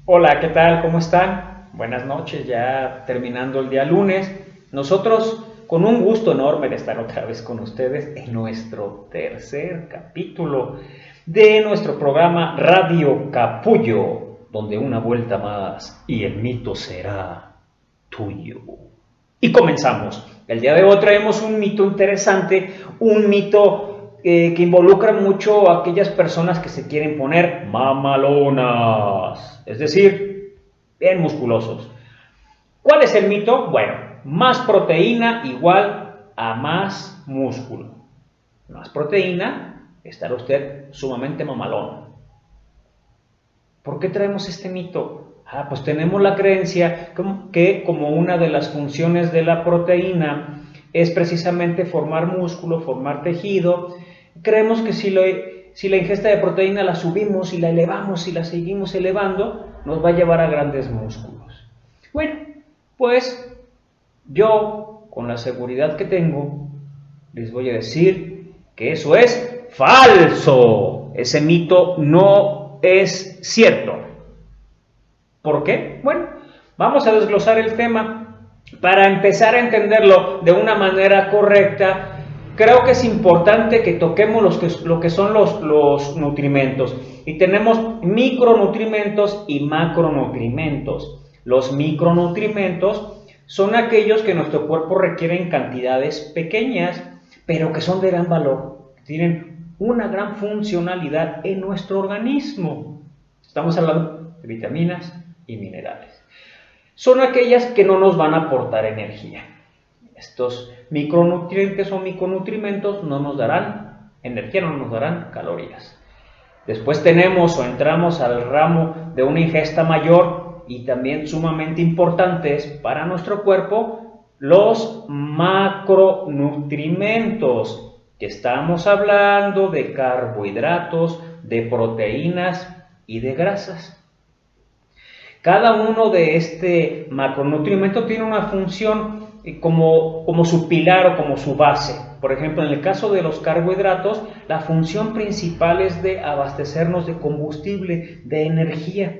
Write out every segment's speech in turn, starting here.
Hola, ¿qué tal? ¿Cómo están? Buenas noches, ya terminando el día lunes. Nosotros con un gusto enorme de estar otra vez con ustedes en nuestro tercer capítulo de nuestro programa Radio Capullo, donde una vuelta más y el mito será tuyo. Y comenzamos. El día de hoy traemos un mito interesante, un mito que involucra mucho a aquellas personas que se quieren poner mamalonas, es decir, bien musculosos. ¿Cuál es el mito? Bueno, más proteína igual a más músculo. Más proteína, estará usted sumamente mamalón. ¿Por qué traemos este mito? Pues tenemos la creencia que como una de las funciones de la proteína es precisamente formar músculo, formar tejido, creemos que si la ingesta de proteína la subimos y la elevamos y la seguimos elevando, nos va a llevar a grandes músculos. Bueno, pues yo, con la seguridad que tengo, les voy a decir que eso es falso. Ese mito no es cierto. ¿Por qué? Bueno, vamos a desglosar el tema. Para empezar a entenderlo de una manera correcta, creo que es importante que toquemos lo que son los nutrimentos. Y tenemos micronutrimentos y macronutrimentos. Los micronutrimentos son aquellos que nuestro cuerpo requiere en cantidades pequeñas, pero que son de gran valor, que tienen una gran funcionalidad en nuestro organismo. Estamos hablando de vitaminas y minerales. Son aquellas que no nos van a aportar energía. Estos micronutrientes o micronutrimentos no nos darán energía, no nos darán calorías. Después tenemos o entramos al ramo de una ingesta mayor y también sumamente importantes para nuestro cuerpo, los macronutrimentos, que estamos hablando de carbohidratos, de proteínas y de grasas. Cada uno de este macronutriente tiene una función como su pilar o como su base. Por ejemplo, en el caso de los carbohidratos, la función principal es de abastecernos de combustible, de energía.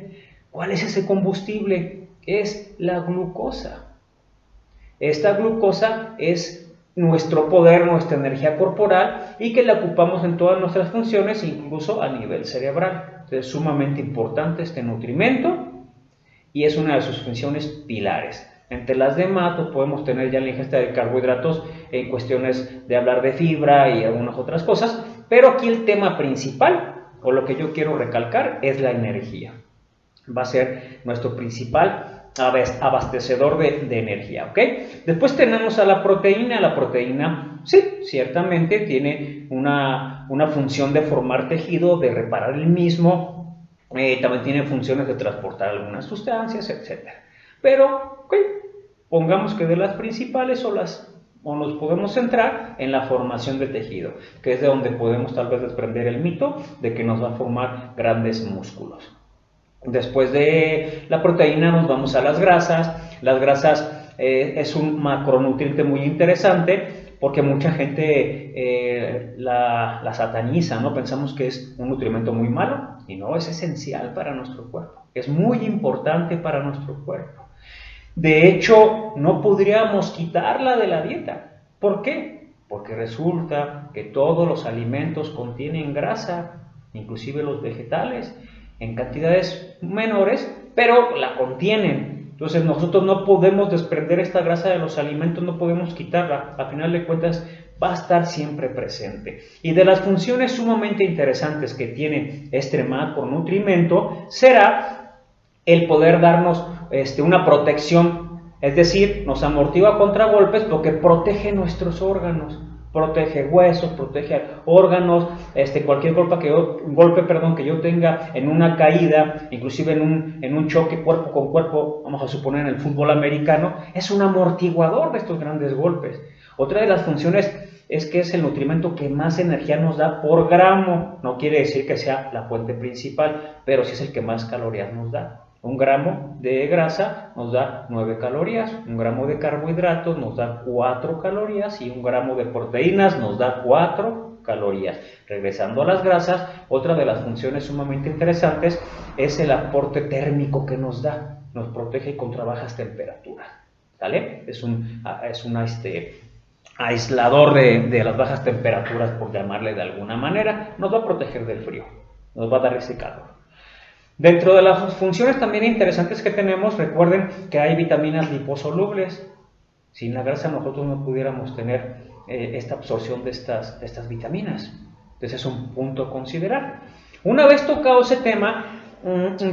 ¿Cuál es ese combustible? Es la glucosa. Esta glucosa es nuestro poder, nuestra energía corporal y que la ocupamos en todas nuestras funciones, incluso a nivel cerebral. Entonces, es sumamente importante este nutrimento y es una de sus funciones pilares. Entre las demás, pues podemos tener ya la ingesta de carbohidratos en cuestiones de hablar de fibra y algunas otras cosas, pero aquí el tema principal, o lo que yo quiero recalcar, es la energía. Va a ser nuestro principal abastecedor de energía, ¿ok? Después tenemos a la proteína. La proteína, sí, ciertamente tiene una función de formar tejido, de reparar el mismo, también tiene funciones de transportar algunas sustancias, etc. Pero, okay, pongamos que de las principales o nos podemos centrar en la formación de tejido, que es de donde podemos tal vez desprender el mito de que nos va a formar grandes músculos. Después de la proteína nos vamos a las grasas. Las grasas es un macronutriente muy interesante porque mucha gente la sataniza, ¿no? Pensamos que es un nutrimento muy malo y no, es esencial para nuestro cuerpo, es muy importante para nuestro cuerpo. De hecho, no podríamos quitarla de la dieta. ¿Por qué? Porque resulta que todos los alimentos contienen grasa, inclusive los vegetales, en cantidades menores, pero la contienen. Entonces nosotros no podemos desprender esta grasa de los alimentos, no podemos quitarla. A final de cuentas va a estar siempre presente. Y de las funciones sumamente interesantes que tiene este macronutrimento será el poder darnos una protección, es decir, nos amortigua contra golpes porque protege nuestros órganos, protege huesos, protege órganos, cualquier golpe que yo tenga en una caída, inclusive en un choque cuerpo con cuerpo, vamos a suponer en el fútbol americano, es un amortiguador de estos grandes golpes. Otra de las funciones es que es el nutrimento que más energía nos da por gramo. No quiere decir que sea la fuente principal, pero sí es el que más calorías nos da. Un gramo de grasa nos da 9 calorías, un gramo de carbohidratos nos da 4 calorías y un gramo de proteínas nos da 4 calorías. Regresando a las grasas, otra de las funciones sumamente interesantes es el aporte térmico que nos da, nos protege contra bajas temperaturas, ¿sale? Es un aislador de las bajas temperaturas, por llamarle de alguna manera, nos va a proteger del frío, nos va a dar ese calor. Dentro de las funciones también interesantes que tenemos, recuerden que hay vitaminas liposolubles. Sin la grasa nosotros no pudiéramos tener esta absorción de estas vitaminas. Entonces es un punto a considerar. Una vez tocado ese tema,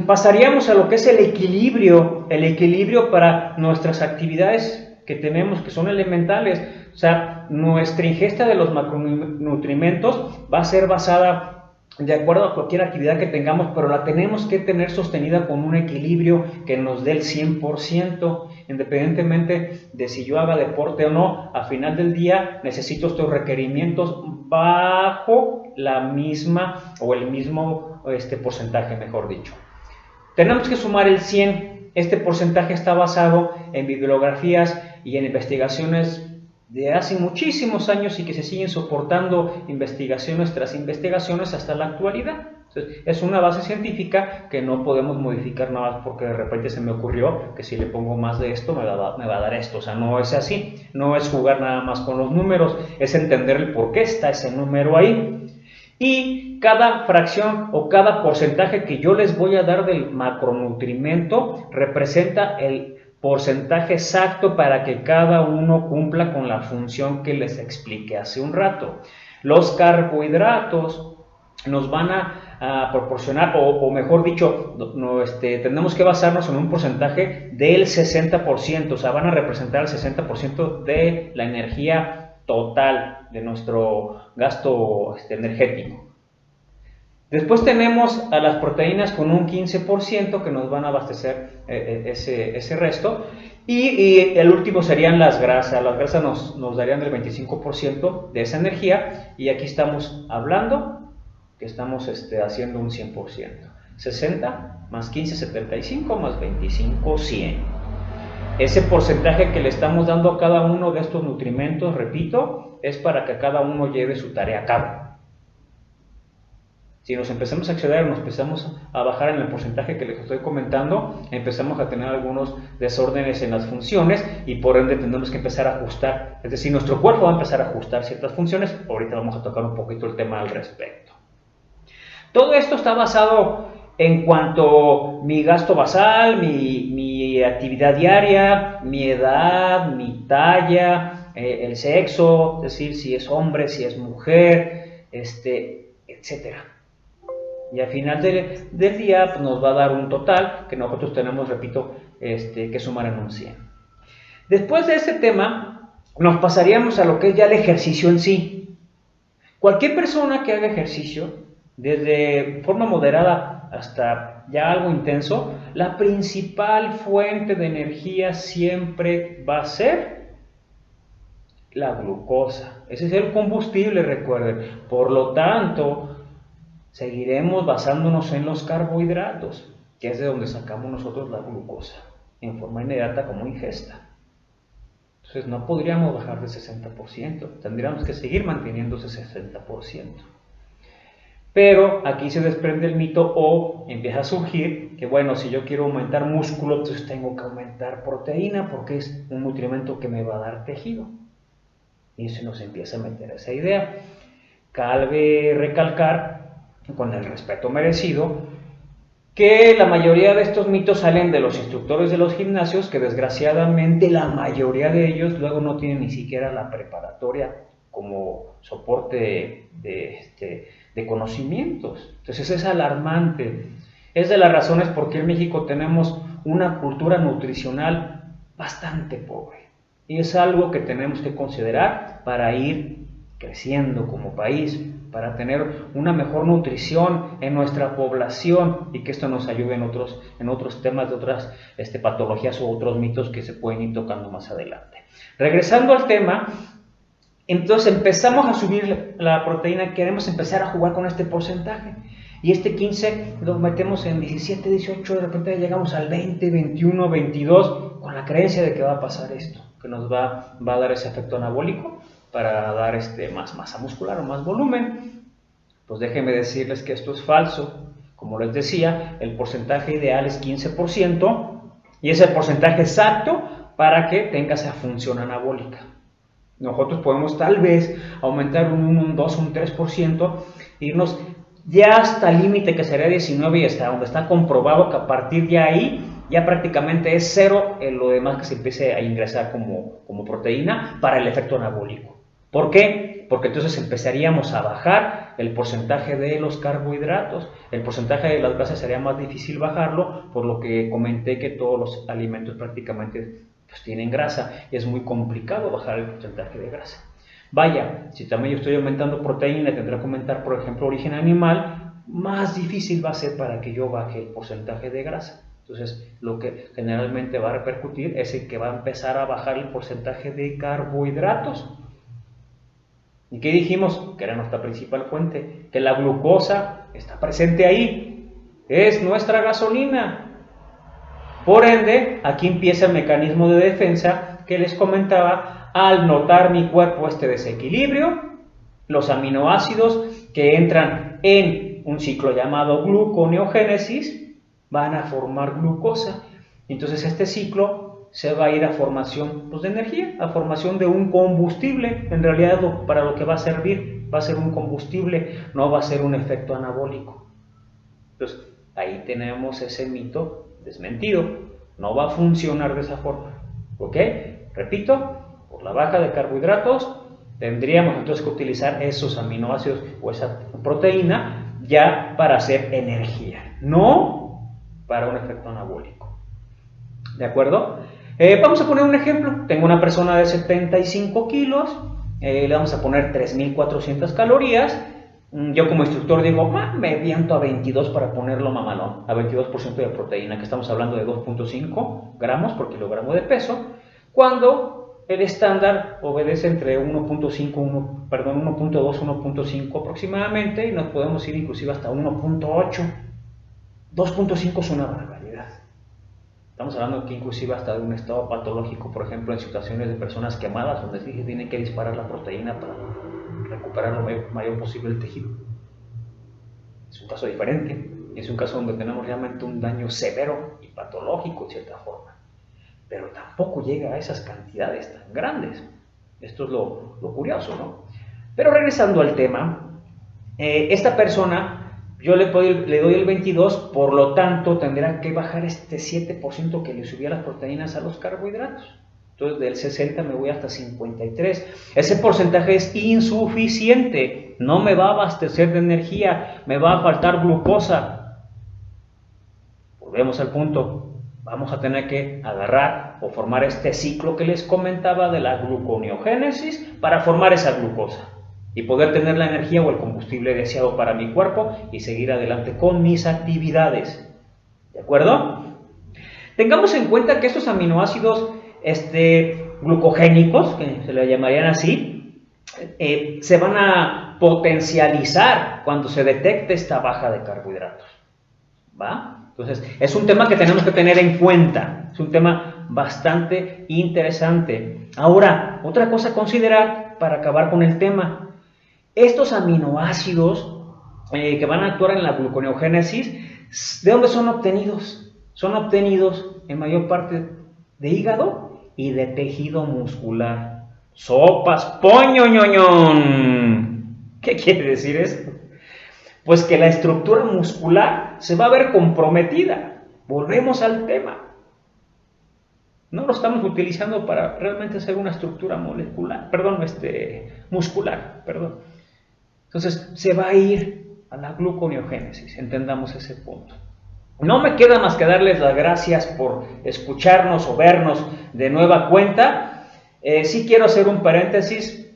pasaríamos a lo que es el equilibrio para nuestras actividades que tenemos, que son elementales. O sea, nuestra ingesta de los macronutrientes va a ser basada de acuerdo a cualquier actividad que tengamos, pero la tenemos que tener sostenida con un equilibrio que nos dé el 100%, independientemente de si yo haga deporte o no. A final del día necesito estos requerimientos bajo la misma o el mismo porcentaje, mejor dicho. Tenemos que sumar el 100. Este porcentaje está basado en bibliografías y en investigaciones de hace muchísimos años y que se siguen soportando investigaciones tras investigaciones hasta la actualidad. Entonces, es una base científica que no podemos modificar nada más porque de repente se me ocurrió que si le pongo más de esto me va a dar esto. O sea, no es así, no es jugar nada más con los números, es entender el por qué está ese número ahí. Y cada fracción o cada porcentaje que yo les voy a dar del macronutrimento representa el porcentaje exacto para que cada uno cumpla con la función que les expliqué hace un rato. Los carbohidratos nos van a proporcionar, o mejor dicho, tenemos que basarnos en un porcentaje del 60%, o sea, van a representar el 60% de la energía total de nuestro gasto energético. Después tenemos a las proteínas con un 15% que nos van a abastecer ese resto. Y el último serían las grasas. Las grasas nos darían el 25% de esa energía. Y aquí estamos hablando que estamos haciendo un 100%. 60 más 15, 75 más 25, 100. Ese porcentaje que le estamos dando a cada uno de estos nutrimentos, repito, es para que cada uno lleve su tarea a cabo. Si nos empezamos a exceder, nos empezamos a bajar en el porcentaje que les estoy comentando, empezamos a tener algunos desórdenes en las funciones y por ende tendremos que empezar a ajustar. Es decir, nuestro cuerpo va a empezar a ajustar ciertas funciones. Ahorita vamos a tocar un poquito el tema al respecto. Todo esto está basado en cuanto a mi gasto basal, mi actividad diaria, mi edad, mi talla, el sexo, es decir, si es hombre, si es mujer, etcétera. Y al final del día pues, nos va a dar un total que nosotros tenemos, repito, que sumar en un 100. Después de este tema, nos pasaríamos a lo que es ya el ejercicio en sí. Cualquier persona que haga ejercicio, desde forma moderada hasta ya algo intenso, la principal fuente de energía siempre va a ser la glucosa. Ese es el combustible, recuerden. Por lo tanto, seguiremos basándonos en los carbohidratos, que es de donde sacamos nosotros la glucosa, en forma inmediata como ingesta. Entonces no podríamos bajar de 60%, tendríamos que seguir manteniendo ese 60%. Pero aquí se desprende el mito o empieza a surgir que bueno, si yo quiero aumentar músculo, entonces tengo que aumentar proteína porque es un nutrimento que me va a dar tejido. Y se nos empieza a meter esa idea. Cabe recalcar, con el respeto merecido, que la mayoría de estos mitos salen de los instructores de los gimnasios, que desgraciadamente la mayoría de ellos luego no tienen ni siquiera la preparatoria como soporte de conocimientos. Entonces es alarmante. Es de las razones por qué en México tenemos una cultura nutricional bastante pobre. Y es algo que tenemos que considerar para ir creciendo como país, para tener una mejor nutrición en nuestra población y que esto nos ayude en otros temas de otras patologías o otros mitos que se pueden ir tocando más adelante. Regresando al tema, entonces empezamos a subir la proteína, queremos empezar a jugar con este porcentaje y 15 lo metemos en 17, 18, de repente llegamos al 20, 21, 22 con la creencia de que va a pasar esto, que nos va a dar ese efecto anabólico. para dar más masa muscular o más volumen. Pues déjenme decirles que esto es falso. Como les decía, el porcentaje ideal es 15% y es el porcentaje exacto para que tenga esa función anabólica. Nosotros podemos tal vez aumentar un 1, un 2, un 3%, irnos ya hasta el límite que sería 19 y hasta donde está comprobado que a partir de ahí ya prácticamente es cero lo demás que se empiece a ingresar como proteína para el efecto anabólico. ¿Por qué? Porque entonces empezaríamos a bajar el porcentaje de los carbohidratos, el porcentaje de las grasas sería más difícil bajarlo, por lo que comenté que todos los alimentos prácticamente pues, tienen grasa y es muy complicado bajar el porcentaje de grasa. Vaya, si también yo estoy aumentando proteína y tendré que aumentar, por ejemplo, origen animal, más difícil va a ser para que yo baje el porcentaje de grasa. Entonces, lo que generalmente va a repercutir es el que va a empezar a bajar el porcentaje de carbohidratos. ¿Y qué dijimos? Que era nuestra principal fuente, que la glucosa está presente ahí, es nuestra gasolina. Por ende, aquí empieza el mecanismo de defensa que les comentaba. Al notar mi cuerpo este desequilibrio, los aminoácidos que entran en un ciclo llamado gluconeogénesis van a formar glucosa. Entonces este ciclo se va a ir a formación de energía, a formación de un combustible. En realidad para lo que va a servir va a ser un combustible, no va a ser un efecto anabólico. Entonces ahí tenemos ese mito desmentido, no va a funcionar de esa forma. ¿Ok? Repito, por la baja de carbohidratos tendríamos entonces que utilizar esos aminoácidos o esa proteína ya para hacer energía, no para un efecto anabólico. ¿De acuerdo? Vamos a poner un ejemplo. Tengo una persona de 75 kilos, le vamos a poner 3.400 calorías. Yo como instructor digo, me viento a 22 para ponerlo mamalón, a 22% de proteína, que estamos hablando de 2.5 gramos por kilogramo de peso, cuando el estándar obedece entre 1.2, 1.5 aproximadamente, y nos podemos ir inclusive hasta 1.8. 2.5 es una barbaridad. Estamos hablando aquí inclusive hasta de un estado patológico, por ejemplo, en situaciones de personas quemadas, donde sí se tiene que disparar la proteína para recuperar lo mayor posible el tejido. Es un caso diferente, es un caso donde tenemos realmente un daño severo y patológico de cierta forma, pero tampoco llega a esas cantidades tan grandes. Esto es lo curioso, ¿no? Pero regresando al tema, esta persona, yo le doy el 22, por lo tanto tendrá que bajar este 7% que le subía las proteínas a los carbohidratos. Entonces del 60 me voy hasta 53. Ese porcentaje es insuficiente, no me va a abastecer de energía, me va a faltar glucosa. Volvemos al punto, vamos a tener que agarrar o formar este ciclo que les comentaba de la gluconeogénesis para formar esa glucosa y poder tener la energía o el combustible deseado para mi cuerpo y seguir adelante con mis actividades. ¿De acuerdo? Tengamos en cuenta que estos aminoácidos glucogénicos, que se le llamarían así, se van a potencializar cuando se detecte esta baja de carbohidratos. ¿Va? Entonces, es un tema que tenemos que tener en cuenta, es un tema bastante interesante. Ahora, otra cosa a considerar para acabar con el tema, estos aminoácidos que van a actuar en la gluconeogénesis, ¿de dónde son obtenidos? Son obtenidos en mayor parte de hígado y de tejido muscular. Sopas, poñoñoñón. ¿Qué quiere decir esto? Pues que la estructura muscular se va a ver comprometida. Volvemos al tema. No lo estamos utilizando para realmente hacer una estructura muscular. Entonces se va a ir a la gluconeogénesis, entendamos ese punto. No me queda más que darles las gracias por escucharnos o vernos de nueva cuenta. Sí quiero hacer un paréntesis,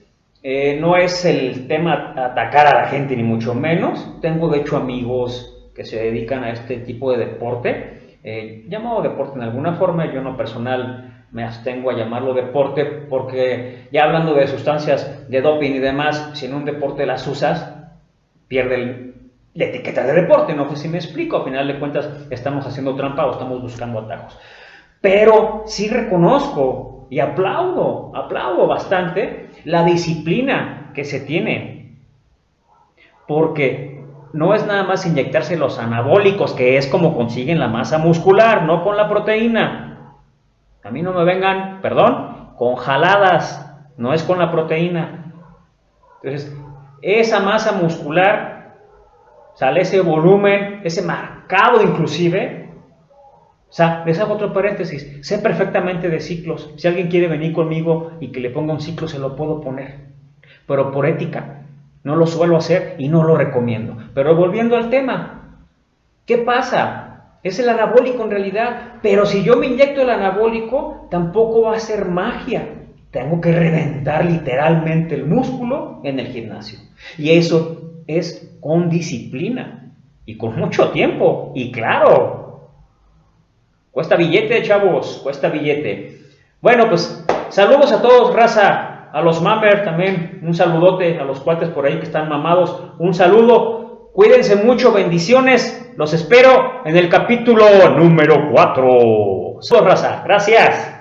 no es el tema atacar a la gente ni mucho menos. Tengo de hecho amigos que se dedican a este tipo de deporte, llamado deporte en alguna forma. Yo en lo personal me abstengo a llamarlo deporte porque ya hablando de sustancias de doping y demás, si en un deporte las usas, pierde la etiqueta de deporte. No sé si me explico, al final de cuentas estamos haciendo trampa o estamos buscando atajos. Pero sí reconozco y aplaudo bastante la disciplina que se tiene, porque no es nada más inyectarse los anabólicos, que es como consiguen la masa muscular, no con la proteína. A mí no me vengan, perdón, con jaladas, no es con la proteína. Entonces, esa masa muscular, sale ese volumen, ese marcado inclusive. O sea, les hago otro paréntesis, sé perfectamente de ciclos. Si alguien quiere venir conmigo y que le ponga un ciclo, se lo puedo poner, pero por ética. No lo suelo hacer y no lo recomiendo. Pero volviendo al tema, ¿qué pasa? Es el anabólico en realidad, pero si yo me inyecto el anabólico, tampoco va a ser magia. Tengo que reventar literalmente el músculo en el gimnasio. Y eso es con disciplina y con mucho tiempo. Y claro, cuesta billete, chavos, cuesta billete. Bueno, pues saludos a todos, raza. A los mamer también, un saludote a los cuates por ahí que están mamados. Un saludo, cuídense mucho, bendiciones. Los espero en el capítulo número 4. Saludos, raza, gracias.